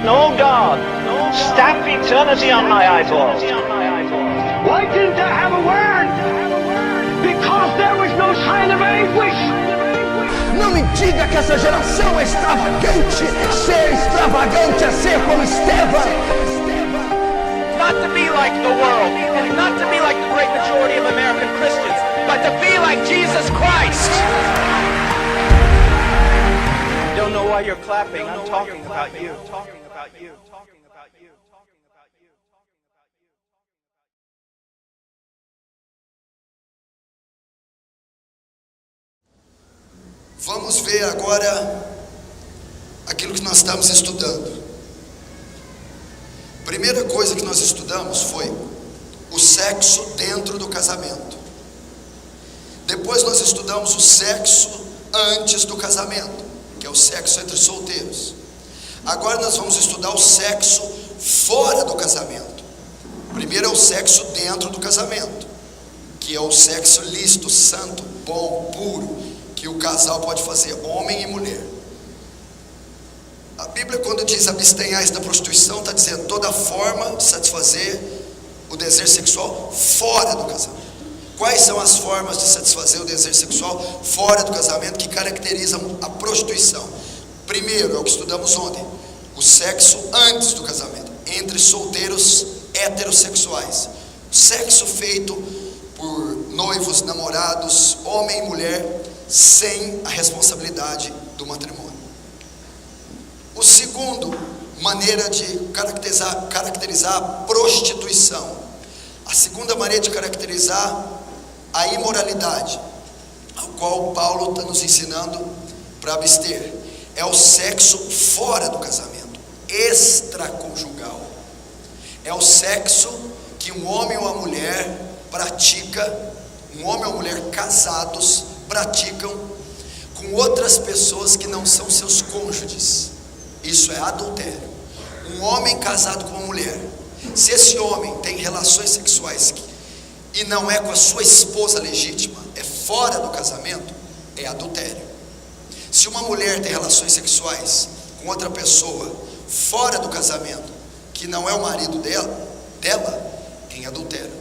no God, stamp eternity on my eyeballs. Why didn't I have a word? Because there was no sign of anguish. Não me diga que essa geração é extravagante. Ser extravagante é ser como Estevão. Not to be like the world, and not to be like the great majority of American Christians, but to be like Jesus Christ. You don't know why you're clapping. I'm talking about you. Vamos ver agora aquilo que nós estamos estudando. Primeira coisa que nós estudamos foi o sexo dentro do casamento. Depois nós estudamos o sexo antes do casamento, que é o sexo entre solteiros. Agora nós vamos estudar o sexo fora do casamento. Primeiro é o sexo dentro do casamento, que é o sexo lícito, santo, bom, puro, que o casal pode fazer, homem e mulher. A Bíblia, quando diz abstenhais da prostituição, está dizendo toda forma de satisfazer o desejo sexual fora do casamento. Quais são as formas de satisfazer o desejo sexual fora do casamento que caracterizam a prostituição? Primeiro, é o que estudamos ontem, o sexo antes do casamento, entre solteiros heterossexuais. Sexo feito por noivos, namorados, homem e mulher, sem a responsabilidade do matrimônio. O segundo, maneira de caracterizar a prostituição. A segunda maneira de caracterizar a imoralidade, ao qual Paulo está nos ensinando para abster, é o sexo fora do casamento, extraconjugal. É o sexo que um homem ou uma mulher pratica, um homem ou uma mulher casados praticam com outras pessoas que não são seus cônjuges. Isso é adultério. Um homem casado com uma mulher, se esse homem tem relações sexuais e não é com a sua esposa legítima, é fora do casamento, é adultério. Se uma mulher tem relações sexuais com outra pessoa fora do casamento, que não é o marido dela, é adultério.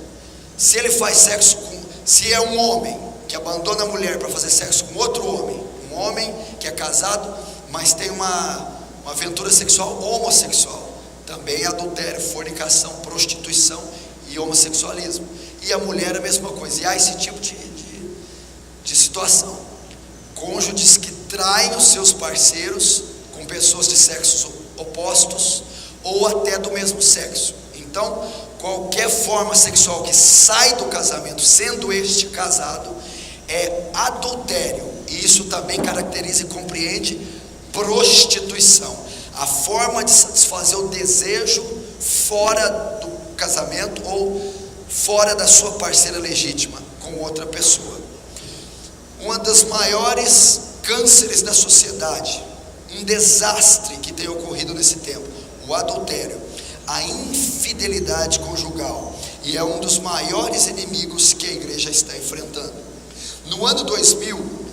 Se ele faz sexo se é um homem que abandona a mulher para fazer sexo com outro homem, um homem que é casado, mas tem uma aventura sexual homossexual, também é adultério, fornicação, prostituição e homossexualismo. E a mulher é a mesma coisa. E há esse tipo de situação, cônjuges que traem os seus parceiros com pessoas de sexos opostos ou até do mesmo sexo. Então, qualquer forma sexual que sai do casamento, sendo este casado, é adultério. E isso também caracteriza e compreende prostituição, a forma de satisfazer o desejo fora do casamento ou fora da sua parceira legítima com outra pessoa. Uma das maiores cânceres da sociedade, um desastre que tem ocorrido nesse tempo, o adultério, a infidelidade conjugal, e é um dos maiores inimigos que a igreja está enfrentando. No ano 2000,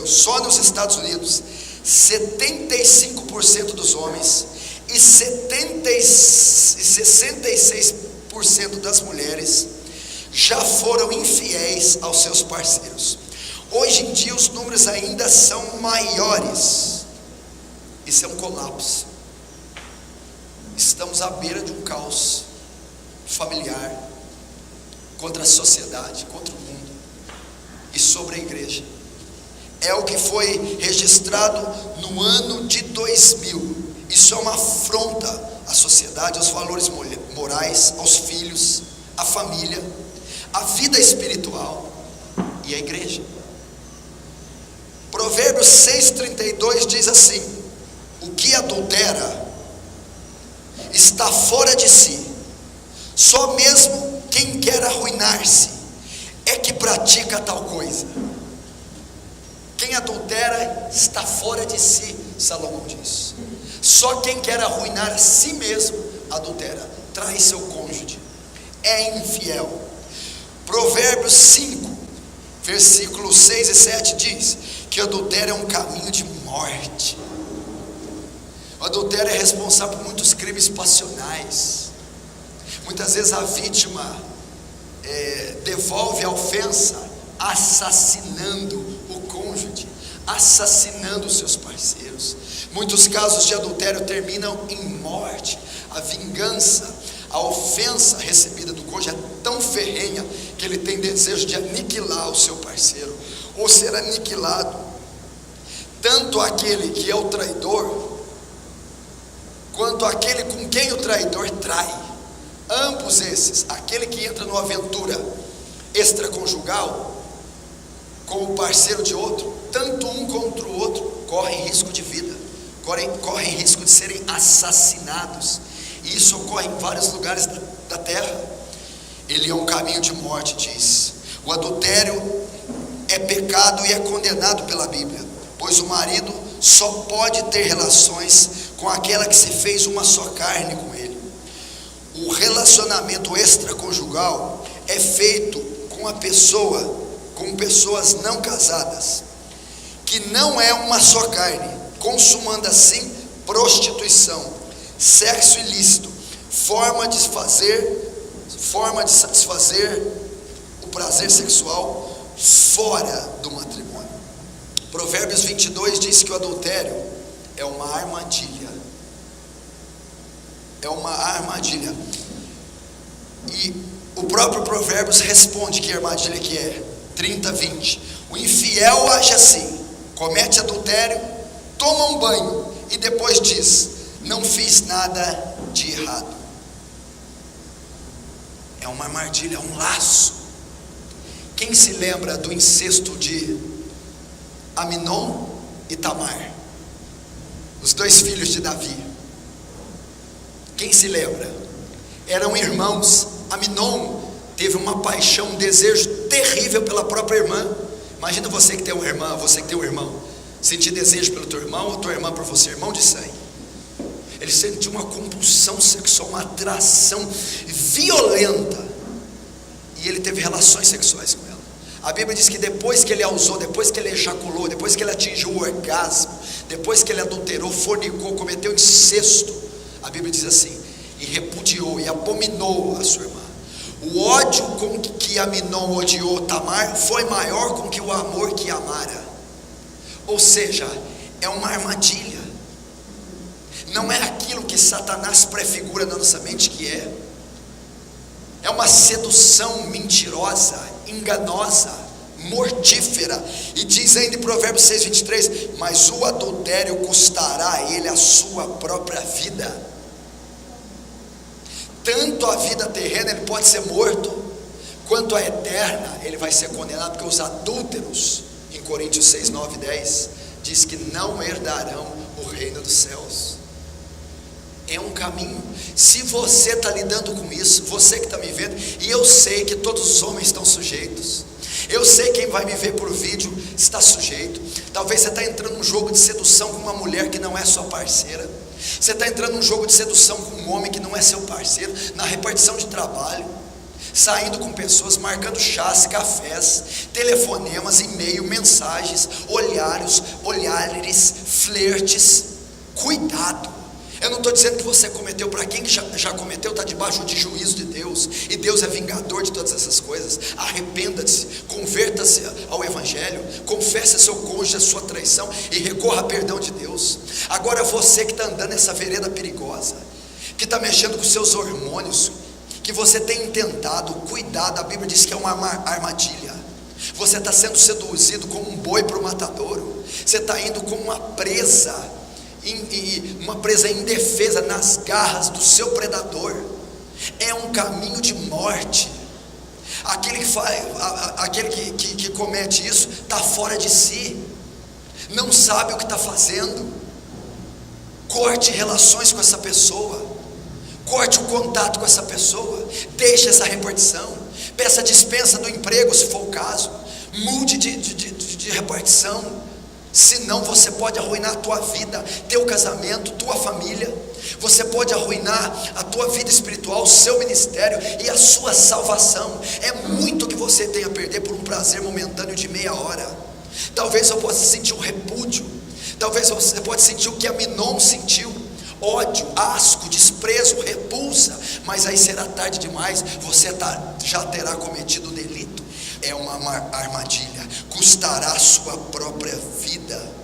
só nos Estados Unidos, 75% dos homens e 66% das mulheres já foram infiéis aos seus parceiros. Hoje em dia os números ainda são maiores. Isso é um colapso. Estamos à beira de um caos familiar, contra a sociedade, contra o mundo e sobre a igreja. É o que foi registrado no ano de 2000. Isso é uma afronta à sociedade, aos valores morais, aos filhos, à família, à vida espiritual e à igreja. Provérbios 6,32 diz assim: o que adultera está fora de si, só mesmo quem quer arruinar-se é que pratica tal coisa. Quem adultera está fora de si, Salomão diz. Só quem quer arruinar a si mesmo adultera, trai seu cônjuge, é infiel. Provérbios 5, versículos 6 e 7 diz que adultério é um caminho de morte. O adultério é responsável por muitos crimes passionais. Muitas vezes a vítima devolve a ofensa assassinando o cônjuge, assassinando os seus parceiros. Muitos casos de adultério terminam em morte. A vingança, a ofensa recebida do cônjuge é tão ferrenha que ele tem desejo de aniquilar o seu parceiro, ou ser aniquilado. Tanto aquele que é o traidor, quanto aquele com quem o traidor trai. Ambos esses, aquele que entra numa aventura extraconjugal com o parceiro de outro, tanto um contra o outro, correm risco de vida, correm risco de serem assassinados. E isso ocorre em vários lugares da terra. Ele é um caminho de morte, diz. O adultério é pecado e é condenado pela Bíblia, pois o marido só pode ter relações com aquela que se fez uma só carne com ele. O relacionamento extraconjugal é feito com pessoas não casadas, que não é uma só carne, consumando assim prostituição, sexo ilícito, forma de satisfazer o prazer sexual fora do matrimônio. Provérbios 22 diz que o adultério é uma armadilha. É uma armadilha. E o próprio Provérbios responde que armadilha que é. 30:20. O infiel age assim: comete adultério, toma um banho e depois diz: não fiz nada de errado. É uma armadilha, é um laço. Quem se lembra do incesto de Aminon e Tamar, os dois filhos de Davi? Quem se lembra? Eram irmãos. Aminon teve uma paixão, um desejo terrível pela própria irmã. Imagina você que tem uma irmã, você que tem um irmão, sentir desejo pelo teu irmão, ou tua irmã por você, irmão de sangue. Ele sentiu uma compulsão sexual, uma atração violenta, e ele teve relações sexuais com ela. A Bíblia diz que depois que ele a usou, depois que ele ejaculou, depois que ele atingiu o orgasmo, depois que ele adulterou, fornicou, cometeu incesto, a Bíblia diz assim: e repudiou e abominou a sua irmã. O ódio com que Aminon odiou Tamar foi maior com que o amor que amara. Ou seja, é uma armadilha. Não é aquilo que Satanás prefigura na nossa mente que é. É uma sedução mentirosa, enganosa, mortífera. E diz ainda em Provérbios 6:23: mas o adultério custará a ele a sua própria vida. Tanto a vida terrena ele pode ser morto, quanto a eterna ele vai ser condenado, porque os adúlteros, em Coríntios 6, 9 e 10, diz que não herdarão o reino dos céus. É um caminho. Se você está lidando com isso, você que está me vendo, e eu sei que todos os homens estão sujeitos, eu sei quem vai me ver por vídeo está sujeito. Talvez você está entrando num jogo de sedução com uma mulher que não é sua parceira. Você está entrando num jogo de sedução com um homem que não é seu parceiro, na repartição de trabalho, saindo com pessoas, marcando chás, cafés, telefonemas, e-mail, mensagens, olhares, flertes. Cuidado. Eu não estou dizendo que você cometeu. Para quem já cometeu, está debaixo de juízo de Deus, e Deus é vingador de todas essas coisas. Arrependa-se, converta-se ao Evangelho, confesse a seu cônjuge a sua traição e recorra a perdão de Deus. Agora você que está andando nessa vereda perigosa, que está mexendo com seus hormônios, que você tem intentado, cuidado. A Bíblia diz que é uma armadilha. Você está sendo seduzido como um boi para o matadouro. Você está indo como uma presa indefesa nas garras do seu predador. É um caminho de morte. Aquele que comete isso está fora de si, não sabe o que está fazendo. Corte relações com essa pessoa, corte o contato com essa pessoa, deixe essa repartição, peça dispensa do emprego se for o caso, mude de repartição. Senão você pode arruinar a tua vida, teu casamento, tua família. Você pode arruinar a tua vida espiritual, o seu ministério e a sua salvação. É muito que você tem a perder por um prazer momentâneo de meia hora. Talvez você possa sentir um repúdio. Talvez você pode sentir o que Aminon sentiu, ódio, asco, desprezo, repulsa. Mas aí será tarde demais, você já terá cometido o delito. É uma armadilha, custará a sua própria vida.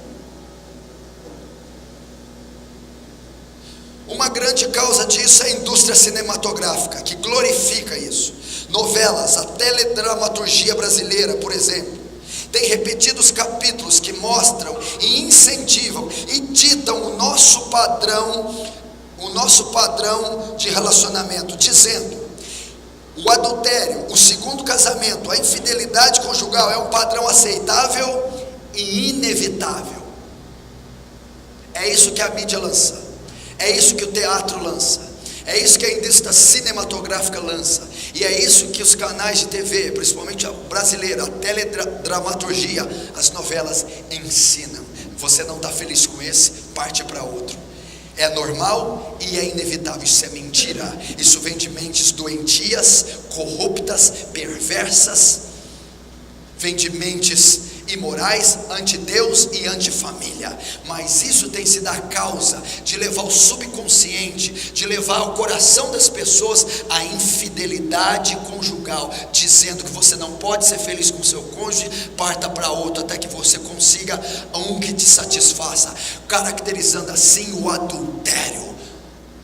Uma grande causa disso é a indústria cinematográfica, que glorifica isso. Novelas, a teledramaturgia brasileira, por exemplo, tem repetidos capítulos que mostram e incentivam e ditam o nosso padrão de relacionamento, dizendo: o adultério, o segundo casamento, a infidelidade conjugal é um padrão aceitável e inevitável. É isso que a mídia lança, é isso que o teatro lança, é isso que a indústria cinematográfica lança, e é isso que os canais de TV, principalmente a brasileira, a teledramaturgia, as novelas ensinam. Você não está feliz com esse, parte para outro. É normal e é inevitável. Isso é mentira. Isso vem de mentes doentias, corruptas, perversas. Vem de mentes imorais, anti-Deus e anti-família. Mas isso tem sido a causa de levar o subconsciente, de levar o coração das pessoas à infidelidade conjugal, dizendo que você não pode ser feliz com seu cônjuge, parta para outro até que você consiga um que te satisfaça, caracterizando assim o adultério,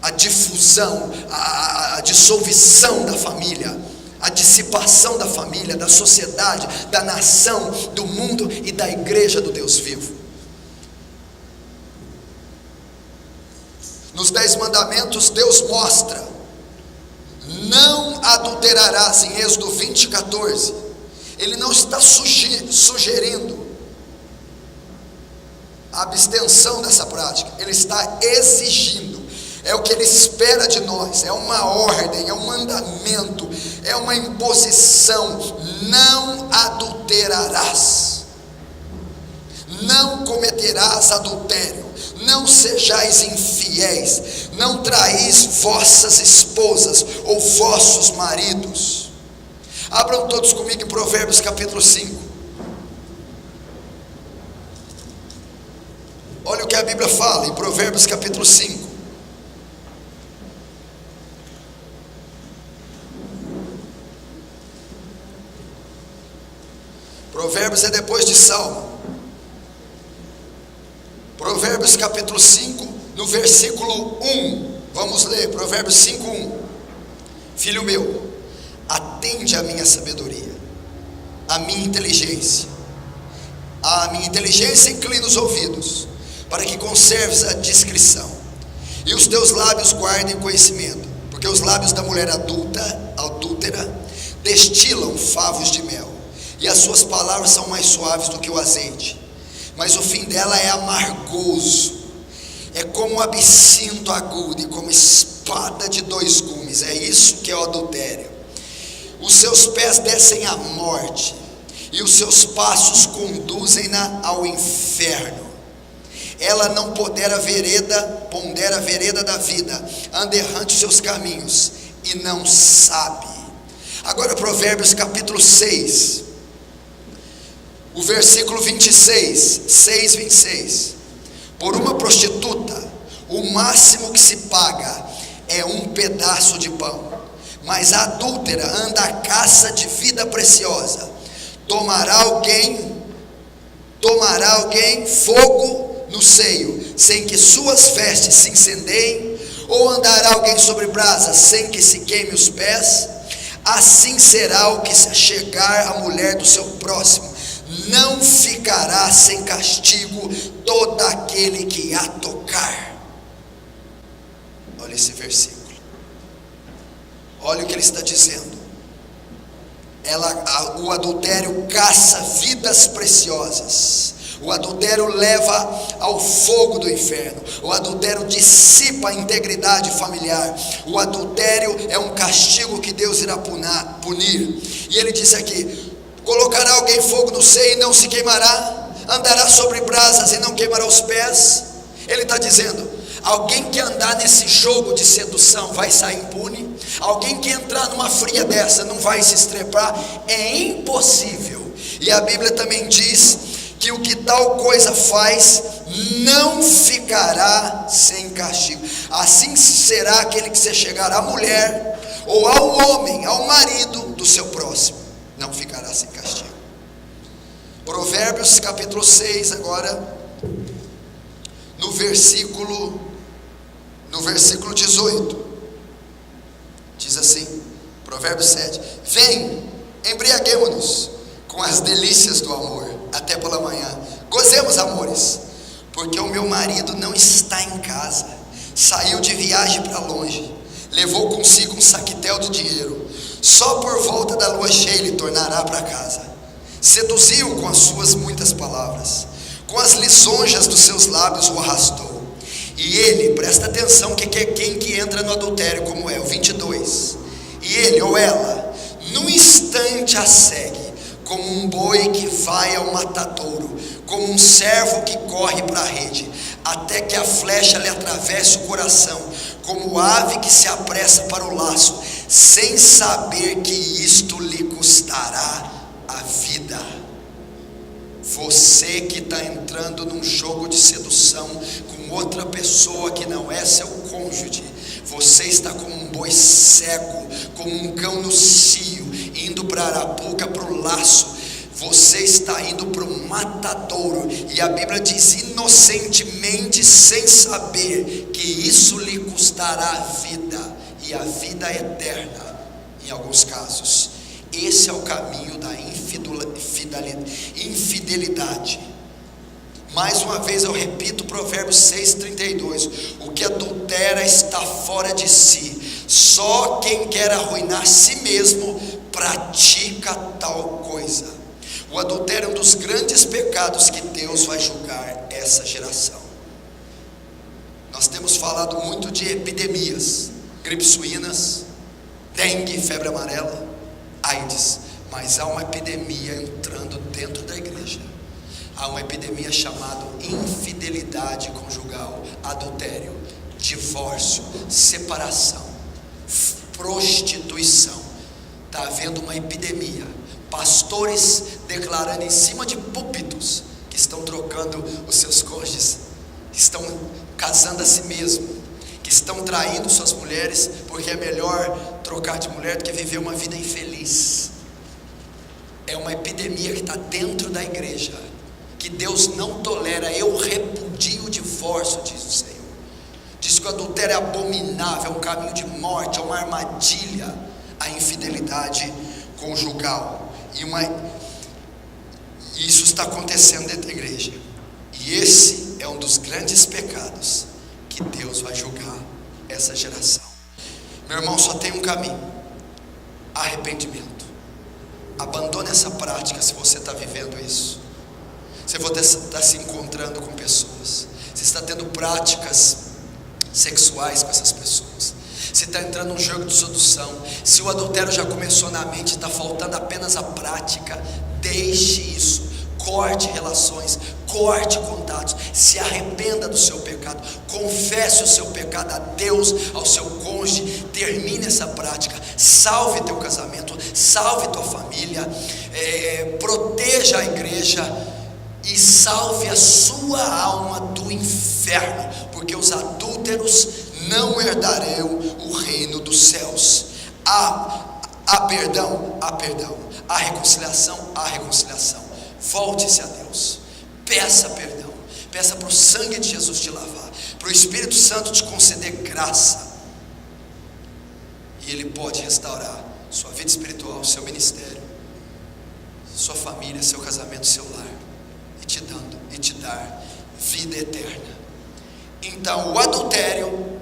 a difusão, a dissolução da família, a dissipação da família, da sociedade, da nação, do mundo e da igreja do Deus vivo. Nos 10 mandamentos, Deus mostra: não adulterarás, em Êxodo 20:14. Ele não está sugerindo a abstenção dessa prática, ele está exigindo. É o que ele espera de nós, é uma ordem, é um mandamento, é uma imposição: não adulterarás, não cometerás adultério, não sejais infiéis, não traís vossas esposas ou vossos maridos. Abram todos comigo em Provérbios capítulo 5. Olha o que a Bíblia fala em Provérbios capítulo 5. Provérbios é depois de Salmo. Provérbios capítulo 5, no versículo 1. Vamos ler, Provérbios 5:1. Filho meu, atende à minha sabedoria, à minha inteligência. À minha inteligência inclina os ouvidos, para que conserves a discrição, e os teus lábios guardem conhecimento, porque os lábios da mulher adúltera destilam favos de mel, e as suas palavras são mais suaves do que o azeite, mas o fim dela é amargoso, é como um absinto agudo e como espada de 2 gumes. É isso que é o adultério. Os seus pés descem à morte, e os seus passos conduzem-na ao inferno. Ela não pondera a vereda da vida, anda errante os seus caminhos, e não sabe. Agora Provérbios capítulo 6, o versículo 26, 6:26. Por uma prostituta, o máximo que se paga é um pedaço de pão, mas a adúltera anda à caça de vida preciosa. Tomará alguém fogo no seio, sem que suas vestes se incendeiem? Ou andará alguém sobre brasas, sem que se queime os pés? Assim será o que se achegar à mulher do seu próximo. Não ficará sem castigo todo aquele que a tocar. Olha esse versículo. Olha o que ele está dizendo. O adultério caça vidas preciosas. O adultério leva ao fogo do inferno. O adultério dissipa a integridade familiar. O adultério é um castigo que Deus irá punir. E ele diz aqui: colocará alguém fogo no seio e não se queimará? Andará sobre brasas e não queimará os pés? Ele está dizendo: alguém que andar nesse jogo de sedução vai sair impune? Alguém que entrar numa fria dessa não vai se estrepar? É impossível. E a Bíblia também diz que o que tal coisa faz não ficará sem castigo. Assim será aquele que se chegar à mulher, ou ao homem, ao marido do seu próximo, não ficará sem castigo. Provérbios capítulo 6, agora, no versículo 18, diz assim, Provérbios 7: vem, embriaguemo-nos com as delícias do amor, até pela manhã, gozemos, amores, porque o meu marido não está em casa, saiu de viagem para longe, levou consigo um saquetel de dinheiro, só por volta da lua cheia ele tornará para casa. Seduziu com as suas muitas palavras, com as lisonjas dos seus lábios o arrastou. E ele, presta atenção, que é quem que entra no adultério, como é, o 22. E ele ou ela, num instante a segue, como um boi que vai ao matadouro, como um servo que corre para a rede, até que a flecha lhe atravesse o coração, como ave que se apressa para o laço, sem saber que isto lhe custará a vida. Você que está entrando num jogo de sedução com outra pessoa que não é seu cônjuge, você está como um boi cego, como um cão no cio, indo para a arapuca, para o laço. Você está indo para um matadouro, e a Bíblia diz inocentemente, sem saber que isso lhe custará a vida, e a vida eterna, em alguns casos. Esse é o caminho da infidelidade. Mais uma vez eu repito Provérbios 6:32: o que adultera está fora de si, só quem quer arruinar si mesmo pratica tal coisa. O adultério é um dos grandes pecados que Deus vai julgar essa geração. Nós temos falado muito de epidemias, gripe suínas, dengue, febre amarela, AIDS, mas há uma epidemia entrando dentro da igreja. Há uma epidemia chamada infidelidade conjugal, adultério, divórcio, separação, prostituição. Está havendo uma epidemia. Pastores declarando em cima de púlpitos que estão trocando os seus cônjuges, que estão casando a si mesmo, que estão traindo suas mulheres, porque é melhor trocar de mulher do que viver uma vida infeliz. É uma epidemia que está dentro da igreja, que Deus não tolera. Eu repudio o divórcio, diz o Senhor. Diz que o adultério é abominável, é um caminho de morte, é uma armadilha, a infidelidade conjugal. E isso está acontecendo dentro da igreja. E esse é um dos grandes pecados que Deus vai julgar essa geração. Meu irmão, só tem um caminho: arrependimento. Abandone essa prática. Se você está vivendo isso, se você está se encontrando com pessoas, se está tendo práticas sexuais com essas pessoas, se está entrando num jogo de sedução, se o adultério já começou na mente, está faltando apenas a prática, deixe isso, corte relações, corte contatos, se arrependa do seu pecado, confesse o seu pecado a Deus, ao seu cônjuge, termine essa prática, salve teu casamento, salve tua família, proteja a igreja e salve a sua alma do inferno, porque os adúlteros não herdarão o reino dos céus. Há perdão, há reconciliação, volte-se a Deus, peça perdão, peça para o sangue de Jesus te lavar, para o Espírito Santo te conceder graça, e Ele pode restaurar sua vida espiritual, seu ministério, sua família, seu casamento, seu lar, e te dar vida eterna. Então, o adultério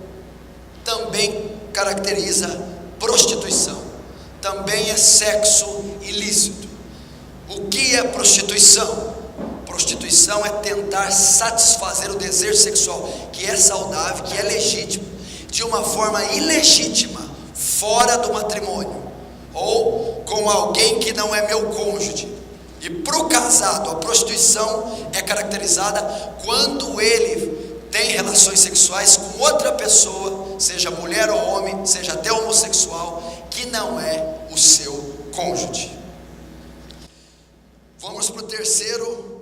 também caracteriza prostituição, também é sexo ilícito. O que é prostituição? Prostituição é tentar satisfazer o desejo sexual, que é saudável, que é legítimo, de uma forma ilegítima, fora do matrimônio, ou com alguém que não é meu cônjuge. E para o casado, a prostituição é caracterizada quando ele tem relações sexuais com outra pessoa, seja mulher ou homem, seja até homossexual, que não é o seu cônjuge. Vamos para o terceiro